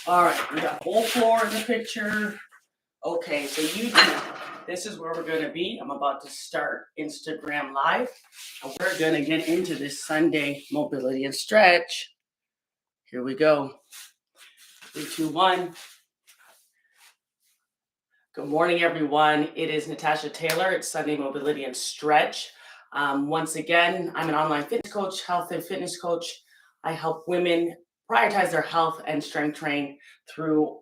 All right, we got whole floor in the picture. Okay, so YouTube, this is where we're going to be. I'm about to start Instagram Live, and we're going to get into this Sunday mobility and stretch. Here we go. 3, 2, 1. Good morning, everyone. It is Natasha Taylor. It's Sunday Mobility and Stretch. Once again, I'm an online fitness coach, health and fitness coach. I help women prioritize their health and strength train through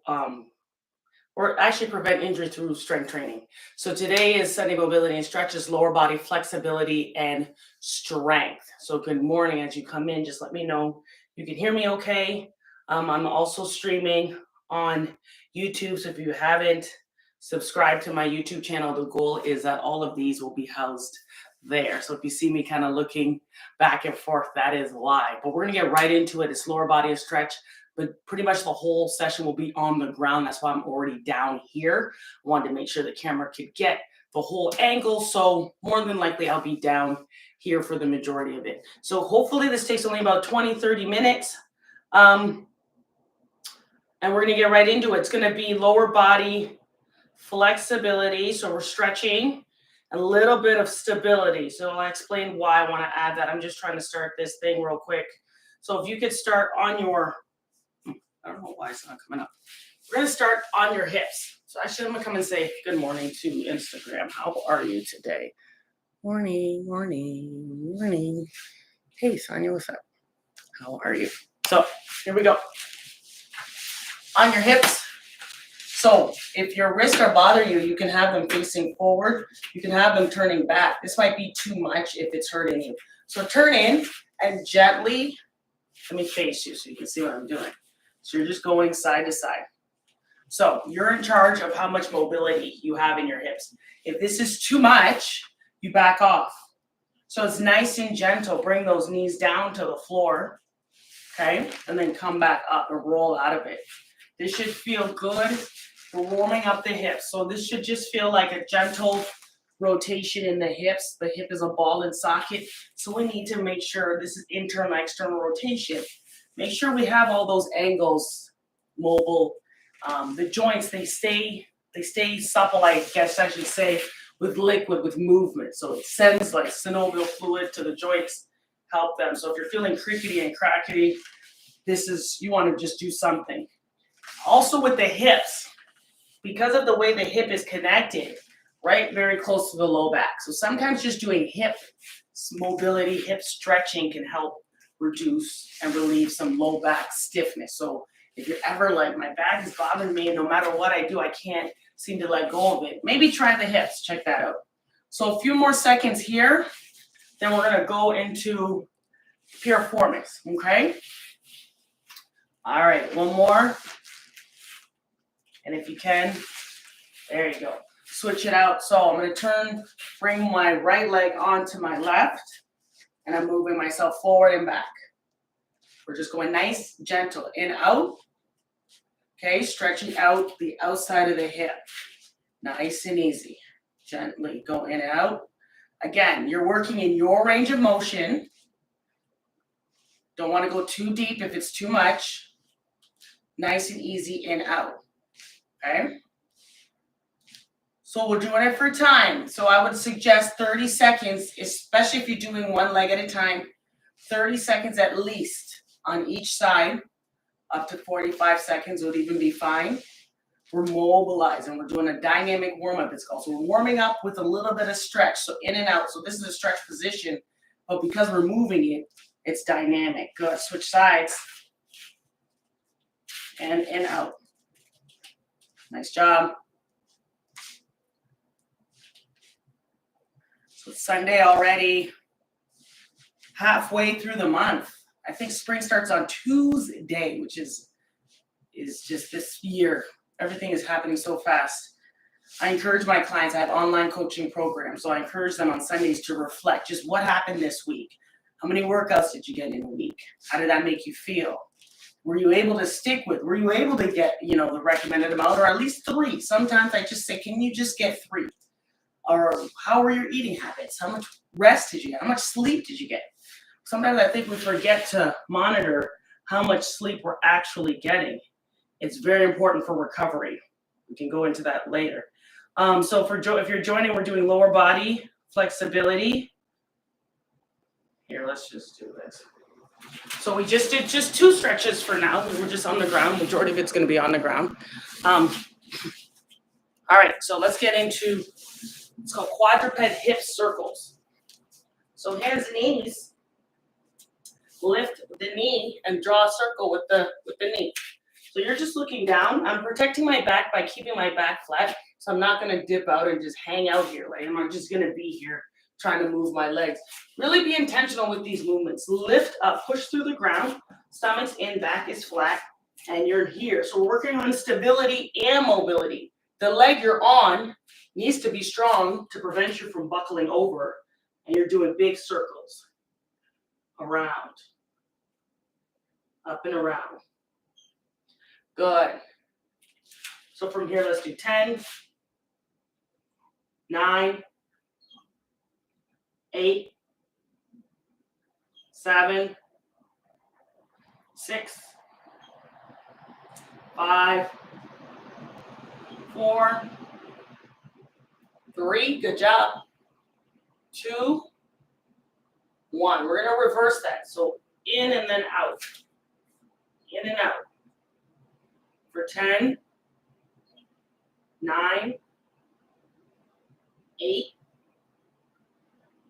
or actually prevent injury through strength training. So today is Sunday Mobility and Stretches, lower body flexibility and strength. So good morning. As you come in, just let me know you can hear me okay. I'm also streaming on YouTube. So if you haven't subscribed to my YouTube channel, the goal is that all of these will be housed there. So if you see me kind of looking back and forth, that is why. But we're going to get right into it. It's lower body and stretch. But pretty much the whole session will be on the ground. That's why I'm already down here. I wanted to make sure the camera could get the whole angle. So more than likely, I'll be down here for the majority of it. So hopefully this takes only about 20, 30 minutes. And we're going to get right into it. It's going to be lower body flexibility. So we're stretching, a little bit of stability. So I'll explain why I want to add that. I'm just trying to start this thing real quick. So if you could start on your I don't know why it's not coming up. We're going to start on your hips. So actually, I'm going to come and say good morning to Instagram. How are you today? Morning, morning, morning. Hey, Sonia, what's up? How are you? So here we go. On your hips. So if your wrists are bothering you, you can have them facing forward. You can have them turning back. This might be too much if it's hurting you. So turn in and gently, let me face you so you can see what I'm doing. So you're just going side to side. So you're in charge of how much mobility you have in your hips. If this is too much, you back off. So it's nice and gentle. Bring those knees down to the floor, okay? And then come back up and roll out of it. This should feel good. We're warming up the hips. So this should just feel like a gentle rotation in the hips. The hip is a ball and socket. So we need to make sure this is internal, external rotation. Make sure we have all those angles mobile. The joints, they stay supple, I guess I should say, with liquid, with movement. So it sends like synovial fluid to the joints, help them. So if you're feeling crickety and crackety, you want to just do something. Also with the hips, because of the way the hip is connected, right, very close to the low back. So sometimes just doing hip mobility, hip stretching can help reduce and relieve some low back stiffness. So if you're ever like, my back is bothering me and no matter what I do, I can't seem to let go of it, maybe try the hips. Check that out. So a few more seconds here, then we're going to go into piriformis, okay? All right, one more. And if you can, there you go. Switch it out. So I'm going to bring my right leg onto my left. And I'm moving myself forward and back. We're just going nice, gentle, in, out. Okay, stretching out the outside of the hip. Nice and easy. Gently go in and out. Again, you're working in your range of motion. Don't want to go too deep if it's too much. Nice and easy, in, out. Okay? So we're doing it for time. So I would suggest 30 seconds, especially if you're doing one leg at a time, 30 seconds at least on each side, up to 45 seconds would even be fine. We're mobilizing. We're doing a dynamic warm-up, it's called. So we're warming up with a little bit of stretch, so in and out. So this is a stretch position, but because we're moving it, it's dynamic. Good. Switch sides. And in, out. Nice job. So it's Sunday already, halfway through the month. I think spring starts on Tuesday, which is just this year. Everything is happening so fast. I encourage my clients, I have online coaching programs, so I encourage them on Sundays to reflect. Just what happened this week? How many workouts did you get in a week? How did that make you feel? Were you able to stick with? Were you able to get, the recommended amount, or at least 3? Sometimes I just say, can you just get 3? Or how were your eating habits? How much rest did you get? How much sleep did you get? Sometimes I think we forget to monitor how much sleep we're actually getting It's very important for recovery. We can go into that later. So if you're joining, we're doing lower body flexibility. Here, let's just do this. So we just did just 2 stretches for now because we're just on the ground. Majority of it's going to be on the ground. All right, so let's get into, it's called quadruped hip circles. So hands and knees, lift the knee and draw a circle with the knee. So you're just looking down. I'm protecting my back by keeping my back flat. So I'm not going to dip out and just hang out here, right? I'm just going to be here trying to move my legs. Really be intentional with these movements. Lift up, push through the ground, stomach's in, back is flat, and you're here. So we're working on stability and mobility. The leg you're on needs to be strong to prevent you from buckling over, and you're doing big circles around, up and around. Good. So from here, let's do 10, 9, 8, 7, 6, 5, 4, 3, good job, 2, 1. We're going to reverse that. So in and then out. In and out. For 10, 9, 8,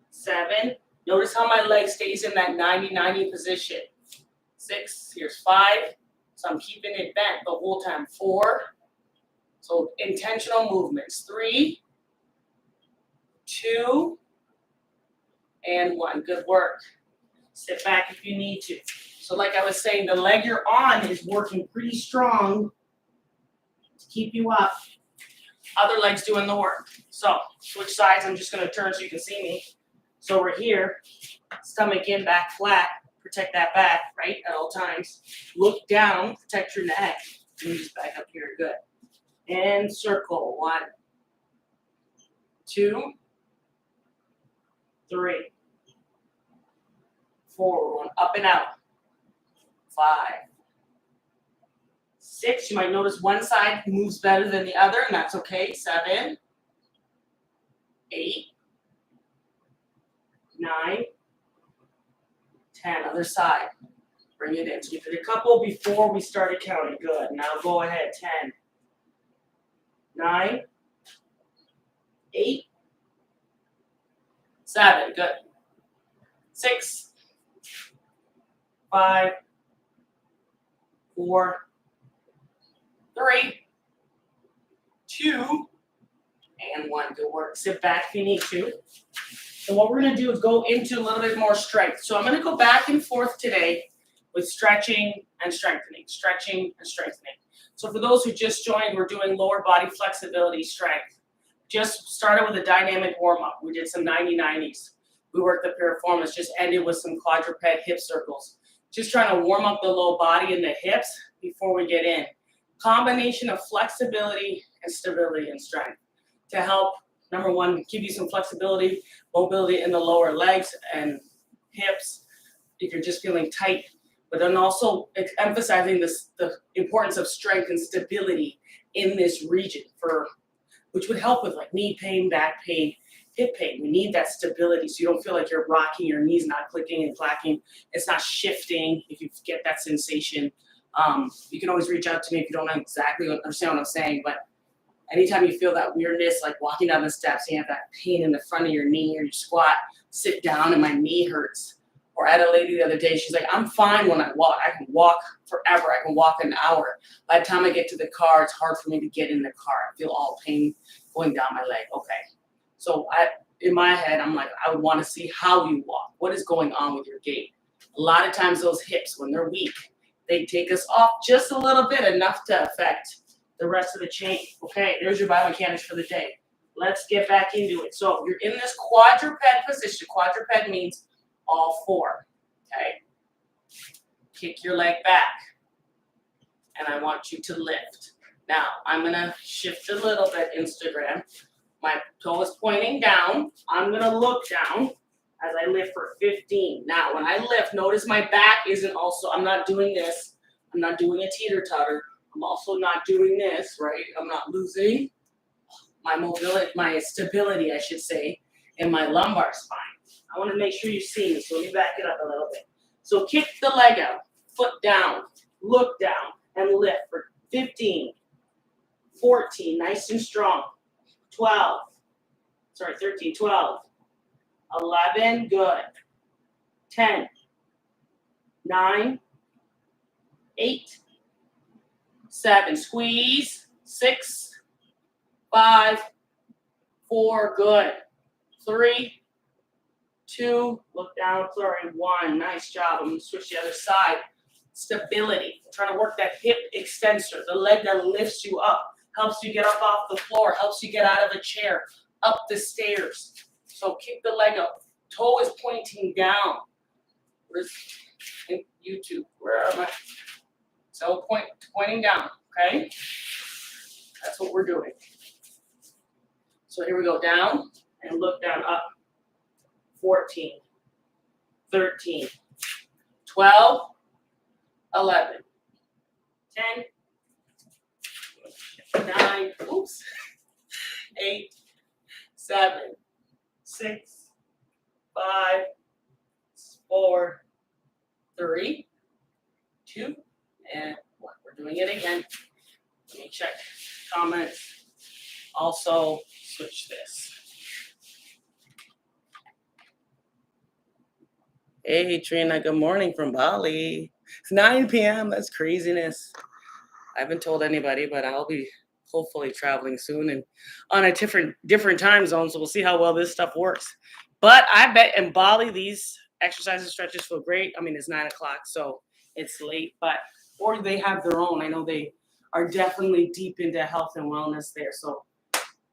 7. Notice how my leg stays in that 90-90 position. 6, here's 5. So I'm keeping it bent the whole time. 4. So intentional movements. 3, 2, and 1. Good work. Sit back if you need to. So like I was saying, the leg you're on is working pretty strong to keep you up. Other legs doing the work. So switch sides. I'm just going to turn so you can see me. So we're here, stomach in, back flat. Protect that back, right, at all times. Look down, protect your neck. Let me just back up here. Good. And circle. 1, 2, 3, 4. We're going up and out. 5, 6. You might notice one side moves better than the other, and that's okay. 7, 8, 9, 10. Other side. Bring it in. So we did a couple before we started counting. Good. Now go ahead. 10, 9, 8, 7. Good. 6, 5, 4, 3, 2, and 1. Good work. Sit back if you need to. And what we're going to do is go into a little bit more strength. So I'm going to go back and forth today with stretching and strengthening, stretching and strengthening. So for those who just joined, we're doing lower body flexibility strength. Just started with a dynamic warm-up. We did some 90-90s. We worked the piriformis, just ended with some quadruped hip circles. Just trying to warm up the low body and the hips before we get in. Combination of flexibility and stability and strength to help, number one, give you some flexibility, mobility in the lower legs and hips if you're just feeling tight, but then also emphasizing the importance of strength and stability in this region, which would help with like knee pain, back pain, hip pain. We need that stability so you don't feel like you're rocking, your knees not clicking and clacking, it's not shifting. If you get that sensation, you can always reach out to me if you don't exactly understand what I'm saying, but anytime you feel that weirdness, like walking down the steps, you have that pain in the front of your knee or you squat, sit down and my knee hurts. Or I had a lady the other day, she's like, I'm fine when I walk. I can walk forever. I can walk an hour. By the time I get to the car, it's hard for me to get in the car. I feel all pain going down my leg. Okay. So in my head, I'm like, I would want to see how you walk. What is going on with your gait? A lot of times those hips, when they're weak, they take us off just a little bit, enough to affect the rest of the chain. Okay, there's your biomechanics for the day. Let's get back into it. So you're in this quadruped position. Quadruped means all 4. Okay. Kick your leg back. And I want you to lift. Now, I'm going to shift a little bit, Instagram. My toe is pointing down. I'm going to look down as I lift for 15. Now, when I lift, notice my back isn't also, I'm not doing this. I'm not doing a teeter-totter. I'm also not doing this, right? I'm not losing my mobility, my stability, I should say, in my lumbar spine. I want to make sure you see me, so let me back it up a little bit. So kick the leg out, foot down, look down, and lift for 15, 14, nice and strong, 13, 12, 11, good, 10, 9, 8, 7, squeeze, 6, 5, 4, good, 3, 2, look down, sorry, 1, nice job. I'm going to switch the other side. Stability, I'm trying to work that hip extensor, the leg that lifts you up, helps you get up off the floor, helps you get out of a chair, up the stairs. So kick the leg up, toe is pointing down. Where's YouTube? Where am I? So pointing down, okay? That's what we're doing. So here we go, down and look down, up. 14, 13, 12, 11, 10, 9, oops, 8, 7, 6, 5, 4, 3, 2, and 1. We're doing it again. Let me check comments. Also, switch this. Hey, Trina, good morning from Bali. It's 9 p.m. That's craziness. I haven't told anybody, but I'll be hopefully traveling soon and on a different time zone, so we'll see how well this stuff works. But I bet in Bali, these exercises, stretches feel great. I mean, it's 9 o'clock, so it's late, or they have their own. I know they are definitely deep into health and wellness there. So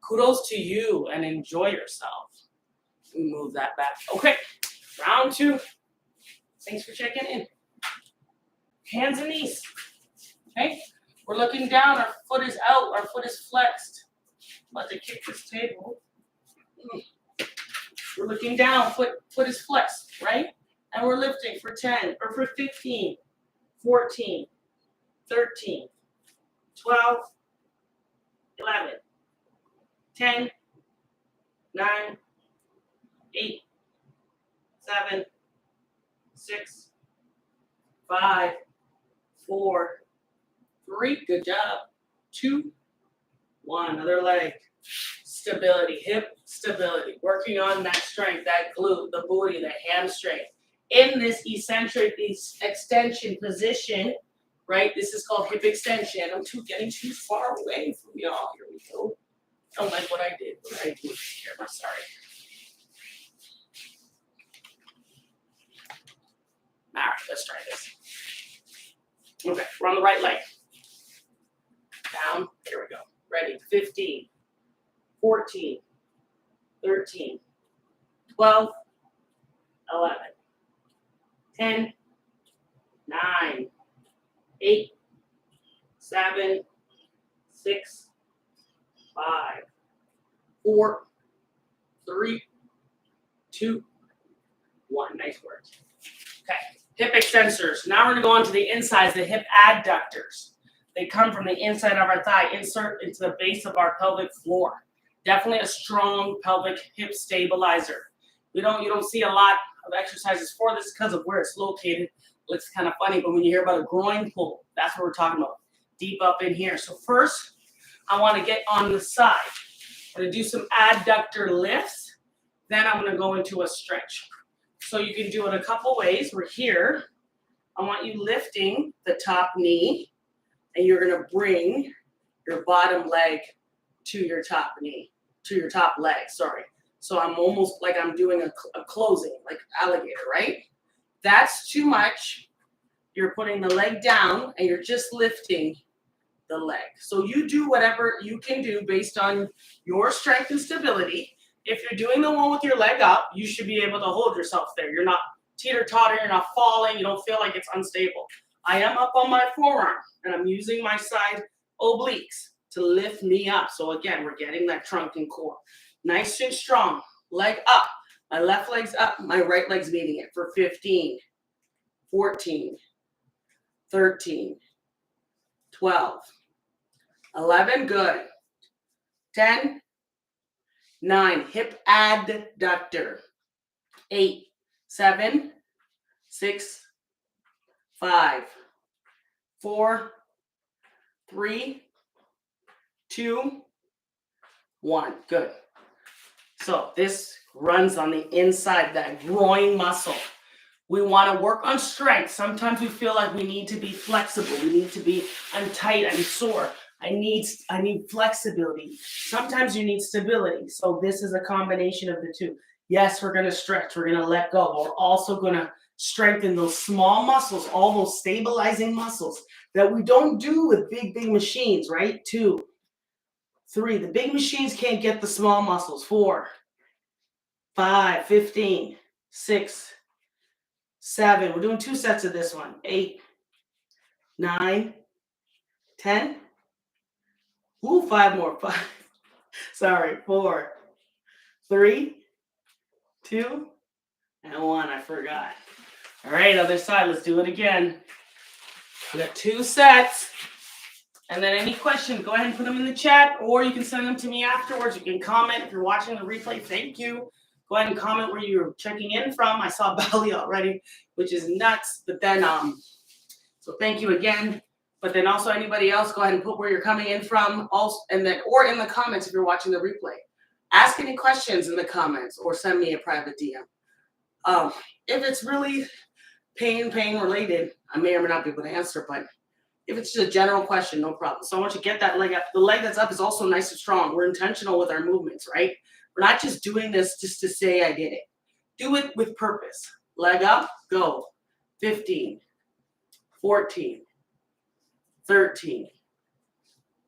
kudos to you and enjoy yourself. Let me move that back. Okay, round 2. Thanks for checking in. Hands and knees. Okay, we're looking down. Our foot is out. Our foot is flexed. I'm about to kick this table. We're looking down. Foot is flexed, right? And we're lifting for 10 or for 15, 14, 13, 12, 11, 10, 9, 8, 7, 6, 5, 4, 3, good job, 2, 1, other leg, stability, hip stability, working on that strength, that glute, the booty, the hamstring. In this eccentric extension position, right, this is called hip extension. I'm getting too far away from y'all. Here we go. I don't like what I did. What did I do here? I'm sorry. All right, let's try this. Okay, we're on the right leg. Down, here we go. Ready, 15, 14, 13, 12, 11, 10, 9, 8, 7, 6, 5, 4, 3, 2, 1. Nice work. Okay, hip extensors. Now we're going to go on to the insides, the hip adductors. They come from the inside of our thigh, insert into the base of our pelvic floor. Definitely a strong pelvic hip stabilizer. You don't see a lot of exercises for this because of where it's located. It looks kind of funny, but when you hear about a groin pull, that's what we're talking about, deep up in here. So first, I want to get on the side. I'm going to do some adductor lifts. Then I'm going to go into a stretch. So you can do it a couple ways. We're here. I want you lifting the top knee, and you're going to bring your bottom leg to your top knee, to your top leg, sorry. So I'm almost like I'm doing a closing, like alligator, right? That's too much. You're putting the leg down, and you're just lifting the leg. So you do whatever you can do based on your strength and stability. If you're doing the one with your leg up, you should be able to hold yourself there. You're not teeter-totter, you're not falling, you don't feel like it's unstable. I am up on my forearm, and I'm using my side obliques to lift me up. So again, we're getting that trunk and core. Nice and strong, leg up. My left leg's up, my right leg's meeting it for 15, 14, 13, 12, 11, good. 10, 9, hip adductor. 8, 7, 6, 5, 4, 3, 2, 1. Good. So this runs on the inside, that groin muscle. We want to work on strength. Sometimes we feel like we need to be flexible. We need to be, I'm tight, I'm sore. I need flexibility. Sometimes you need stability. So this is a combination of the two. Yes, we're going to stretch. We're going to let go. But we're also going to strengthen those small muscles, all those stabilizing muscles that we don't do with big machines, right? 2, 3. The big machines can't get the small muscles. 4, 5, 15, 6, 7. We're doing 2 sets of this one. 8, 9, 10. Ooh, 5 more. 5. Sorry. 4, 3, 2, and 1. I forgot. All right, other side. Let's do it again. We got 2 sets. And then any questions, go ahead and put them in the chat, or you can send them to me afterwards. You can comment if you're watching the replay. Thank you. Go ahead and comment where you're checking in from. I saw Bali already, which is nuts. But then, so thank you again. But then also anybody else, go ahead and put where you're coming in from. Also, and then, or in the comments if you're watching the replay. Ask any questions in the comments, or send me a private DM. If it's really pain related, I may or may not be able to answer. But if it's just a general question, no problem. So I want you to get that leg up. The leg that's up is also nice and strong. We're intentional with our movements, right? We're not just doing this just to say I did it. Do it with purpose. Leg up, go. 15, 14, 13,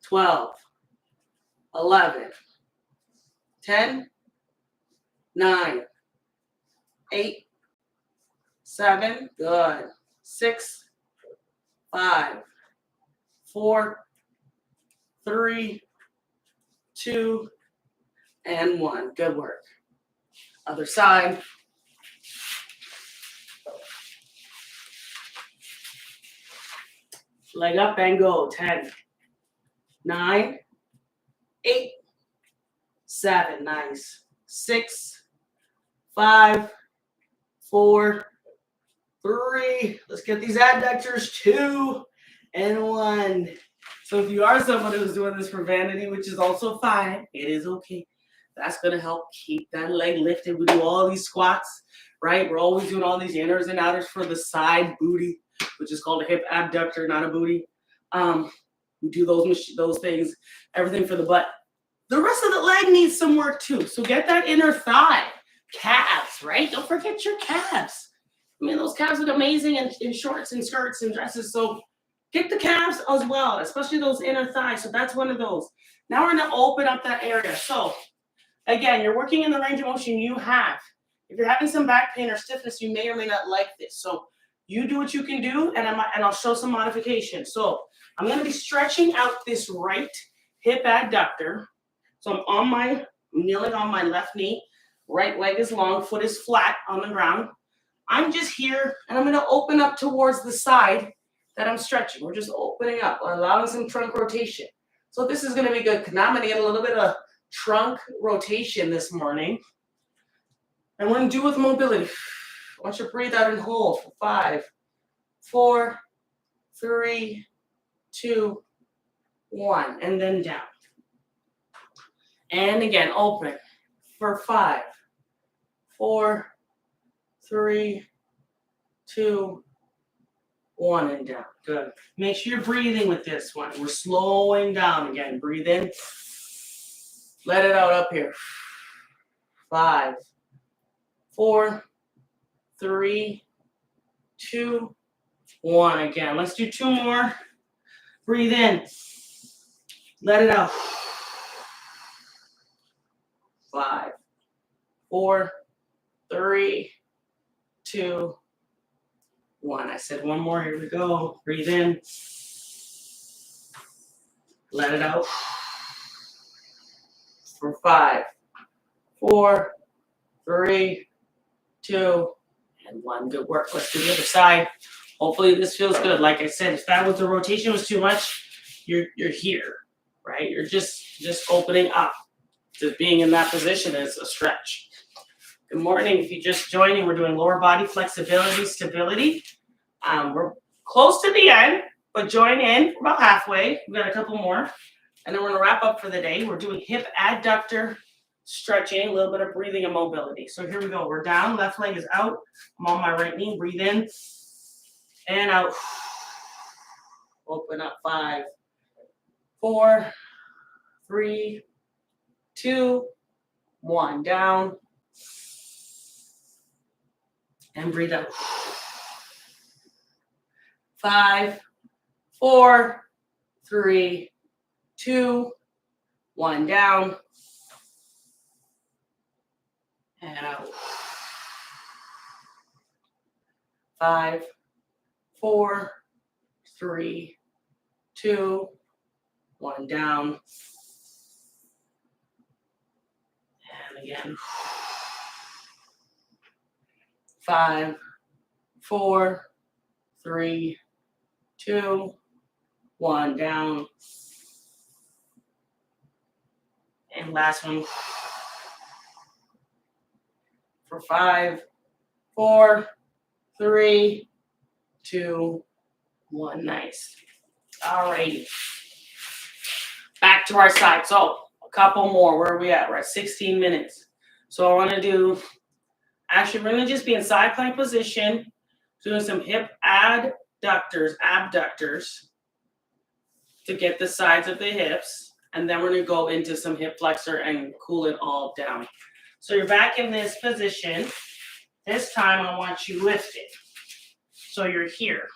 12, 11, 10, 9, 8, 7, good. 6, 5, 4, 3, 2, and 1. Good work. Other side. Leg up and go. 10, 9, 8, 7. Nice. 6, 5, 4, 3. Let's get these adductors. 2, and 1. So if you are someone who's doing this for vanity, which is also fine, it is okay. That's going to help keep that leg lifted. We do all these squats, right? We're always doing all these inners and outers for the side booty, which is called a hip abductor, not a booty. We do those things, everything for the butt. The rest of the leg needs some work too. So get that inner thigh, calves, right? Don't forget your calves. I mean, those calves look amazing in shorts and skirts and dresses. So get the calves as well, especially those inner thighs. So that's one of those. Now we're going to open up that area. So again, you're working in the range of motion you have. If you're having some back pain or stiffness, you may or may not like this. So you do what you can do, and I'll show some modifications. So I'm going to be stretching out this right hip adductor. So I'm kneeling on my left knee. Right leg is long, foot is flat on the ground. I'm just here, and I'm going to open up towards the side that I'm stretching. We're just opening up, allowing some trunk rotation. So this is going to be good, because now I'm going to get a little bit of trunk rotation this morning. And we're going to do with mobility. I want you to breathe out and hold for 5, 4, 3, 2, 1, and then down. And again, open for 5, 4, 3, 2, 1, and down. Good. Make sure you're breathing with this one. We're slowing down again. Breathe in. Let it out up here. 5, 4, 3, 2, 1. Again, let's do 2 more. Breathe in. Let it out. 5, 4, 3, 2, 1. I said 1 more. Here we go. Breathe in. Let it out. For 5, 4, 3, 2, and 1. Good work. Let's do the other side. Hopefully this feels good. Like I said, if the rotation was too much, you're here, right? You're just opening up. Just being in that position is a stretch. Good morning. If you're just joining, we're doing lower body flexibility, stability. We're close to the end, but join in. We're about halfway. We've got a couple more. And then we're going to wrap up for the day. We're doing hip adductor stretching, a little bit of breathing and mobility. So here we go. We're down. Left leg is out. I'm on my right knee. Breathe in and out. Open up. 5, 4, 3, 2, 1. Down. And breathe out. 5, 4, 3, 2, 1. Down. And out. 5, 4, 3, 2, 1. Down. And again. 5, 4, 3, 2, 1. Down. And last one. For 5, 4, 3, 2, 1. Nice. All right. Back to our side. So a couple more. Where are we at? We're at 16 minutes. So I want to do, actually, we're going to just be in side plank position, doing some hip abductors to get the sides of the hips. And then we're going to go into some hip flexor and cool it all down. So you're back in this position. This time I want you lifted. So you're here,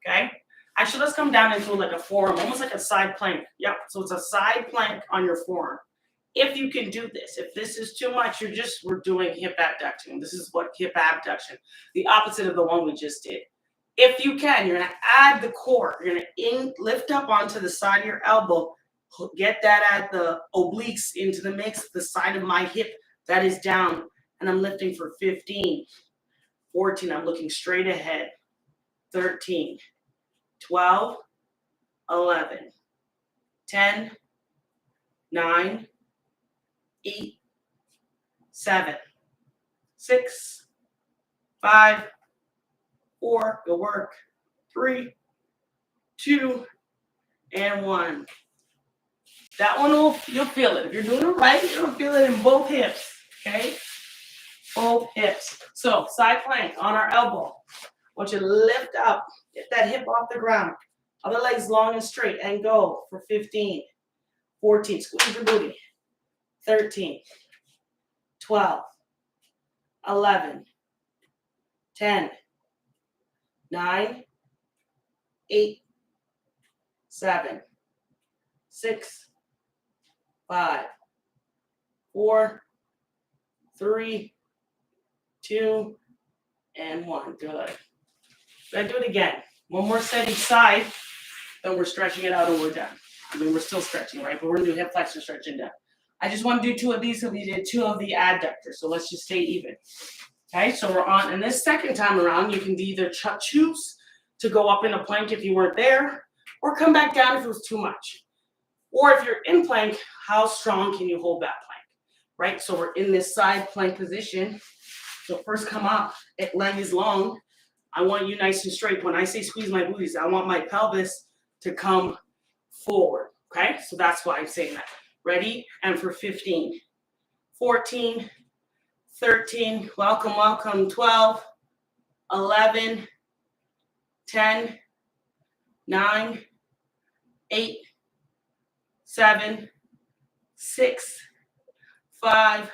okay? Actually, let's come down into like a forearm, almost like a side plank. Yep, so it's a side plank on your forearm. If you can do this, if this is too much, we're doing hip abduction. This is what hip abduction, the opposite of the one we just did. If you can, you're gonna add the core. You're gonna lift up onto the side of your elbow, get that at the obliques into the mix, the side of my hip that is down, and I'm lifting for 15, 14, I'm looking straight ahead, 13, 12, 11, 10, 9, 8, 7, 6, 5, 4, good work, 3, 2, and 1. That one, you'll feel it. If you're doing it right, you'll feel it in both hips, okay? Both hips. So side plank on our elbow. I want you to lift up, get that hip off the ground. Other legs long and straight and go for 15, 14, squeeze your booty, 13, 12, 11, 10, 9, 8, 7, 6, 5, 4, 3, 2, and 1. Good. Then do it again. One more set each side. Then we're stretching it out and we're done. I mean, we're still stretching, right? But we're going to do hip flexor stretching down. I just want to do 2 of these, so we did 2 of the adductors. So let's just stay even. Okay, so we're on. And this second time around, you can either choose to go up in a plank if you weren't there, or come back down if it was too much. Or if you're in plank, how strong can you hold that plank, right? So we're in this side plank position. So first come up, leg is long. I want you nice and straight. When I say squeeze my booties, I want my pelvis to come forward, okay? So that's why I'm saying that. Ready? And for 15, 14, 13, welcome, welcome, 12, 11, 10, 9, 8, 7, 6, 5,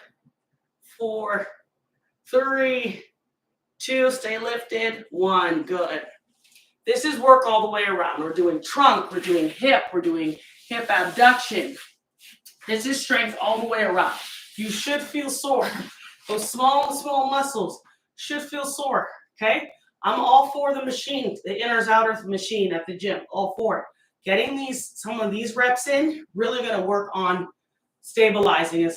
4, 3, 2, stay lifted, 1, good. This is work all the way around. We're doing trunk, we're doing hip, we're doing hip abduction. This is strength all the way around. You should feel sore. Those small muscles should feel sore, okay? I'm all for the machine, the inners outer machine at the gym, all for it. Getting some of these reps in, really gonna work on stabilizing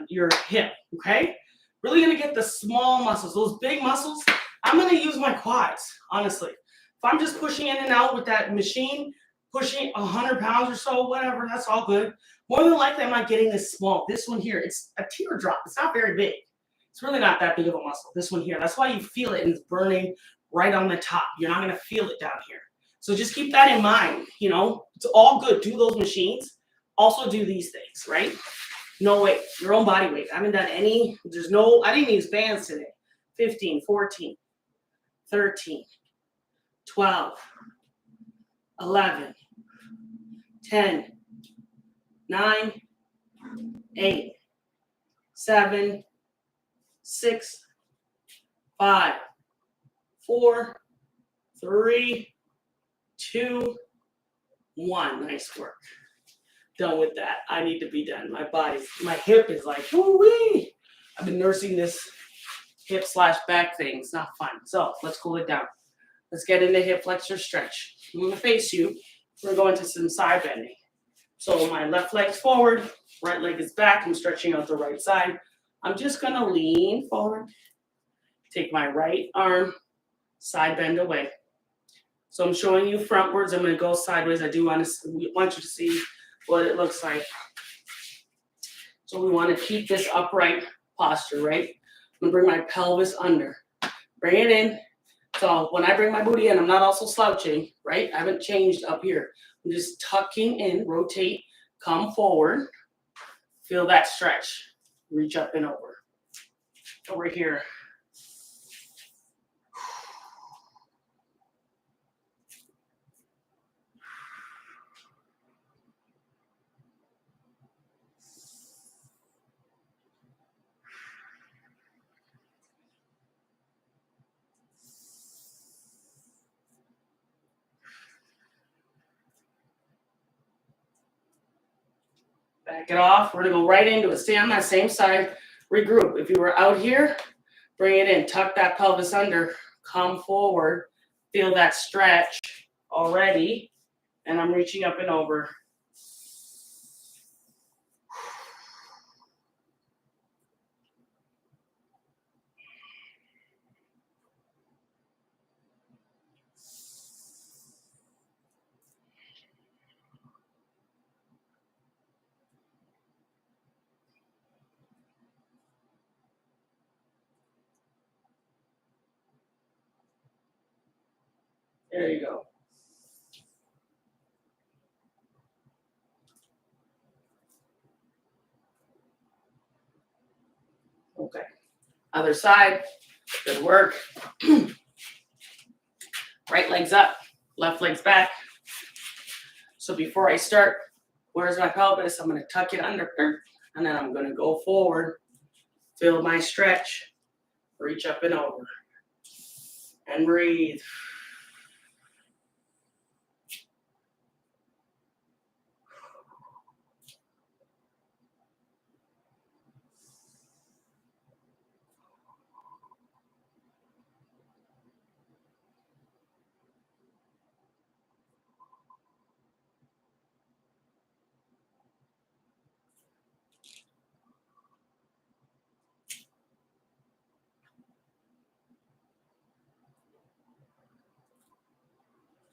your hip, okay? Really gonna get the small muscles, those big muscles. I'm gonna use my quads, honestly. If I'm just pushing in and out with that machine, pushing 100 pounds or so, whatever, that's all good. More than likely, I'm not getting this small. This one here, it's a teardrop. It's not very big. It's really not that big of a muscle. This one here, that's why you feel it and it's burning right on the top. You're not gonna feel it down here. So just keep that in mind. It's all good. Do those machines. Also do these things, right? No weight, your own body weight. I haven't done any, I didn't use bands today. 15, 14, 13, 12, 11, 10, 9, 8, 7, 6, 5, 4, 3, 2, 1. Nice work. Done with that. I need to be done. My hip is like, woo-wee. I've been nursing this hip/back thing. It's not fun. So let's cool it down. Let's get into hip flexor stretch. I'm going to face you. We're going to some side bending. So my left leg's forward, right leg is back. I'm stretching out the right side. I'm just going to lean forward. Take my right arm, side bend away. So I'm showing you frontwards. I'm going to go sideways. I do want you to see what it looks like. So we want to keep this upright posture, right? I'm going to bring my pelvis under. Bring it in. So when I bring my booty in, I'm not also slouching, right? I haven't changed up here. I'm just tucking in, rotate, come forward. Feel that stretch. Reach up and over. Over here. Back it off. We're going to go right into it. Stay on that same side. Regroup. If you were out here, bring it in. Tuck that pelvis under. Come forward. Feel that stretch already. And I'm reaching up and over. There you go. Okay. Other side. Good work. Right leg's up. Left leg's back. So before I start, where's my pelvis? I'm going to tuck it under. And then I'm going to go forward. Feel my stretch. Reach up and over. And breathe.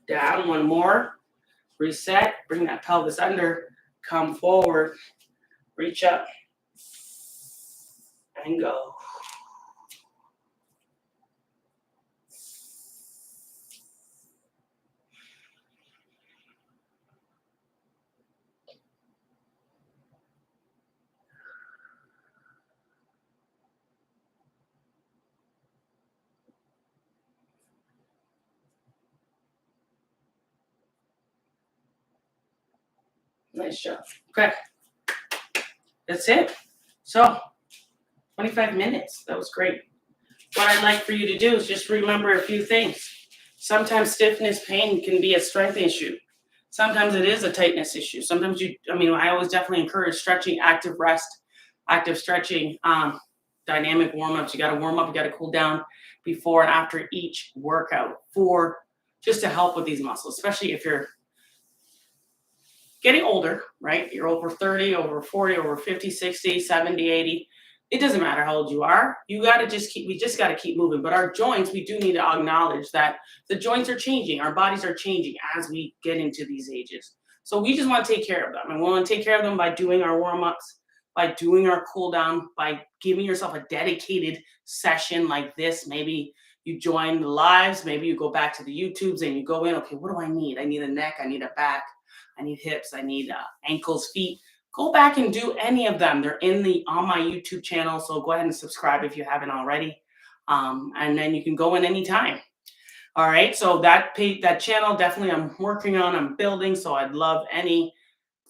Down, one more. Reset, bring that pelvis under, come forward, reach up, and go. Nice job. Okay. That's it. So, 25 minutes. That was great. What I'd like for you to do is just remember a few things. Sometimes stiffness pain can be a strength issue. Sometimes it is a tightness issue. Sometimes I always definitely encourage stretching, active rest, active stretching, dynamic warm-ups. You got to warm up, you got to cool down before and after each workout just to help with these muscles, especially if you're getting older, right? You're over 30, over 40, over 50, 60, 70, 80. It doesn't matter how old you are. We just got to keep moving. But our joints, we do need to acknowledge that the joints are changing. Our bodies are changing as we get into these ages. So we just want to take care of them. And we want to take care of them by doing our warm ups, by doing our cool down, by giving yourself a dedicated session like this. Maybe you join the lives, maybe you go back to the YouTubes and you go in, okay, what do I need? I need a neck, I need a back, I need hips, I need ankles, feet. Go back and do any of them. They're on my YouTube channel, so go ahead and subscribe if you haven't already. And then you can go in anytime. All right, so that channel definitely I'm working on, I'm building. So I'd love any,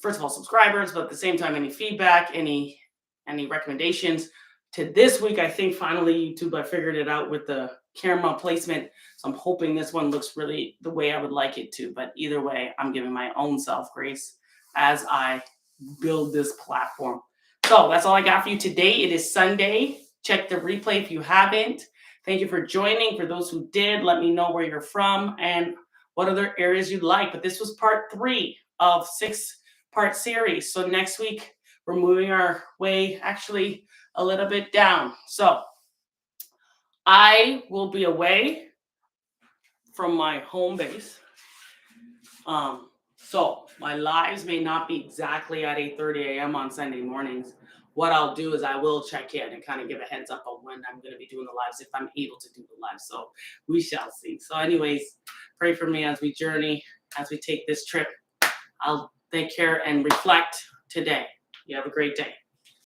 first of all, subscribers, but at the same time, any feedback, any recommendations. To this week, I think finally YouTube, I figured it out with the camera placement. So I'm hoping this one looks really the way I would like it to. But either way, I'm giving my own self grace as I build this platform. So that's all I got for you today. It is Sunday. Check the replay if you haven't. Thank you for joining. For those who did, let me know where you're from and what other areas you'd like. But this was part 3 of 6-part series. So next week, we're moving our way actually a little bit down. So I will be away from my home base. So my lives may not be exactly at 8:30 a.m. on Sunday mornings. What I'll do is I will check in and kind of give a heads up on when I'm going to be doing the lives, if I'm able to do the lives. So we shall see. So anyways, pray for me as we journey, as we take this trip. I'll take care and reflect today. You have a great day.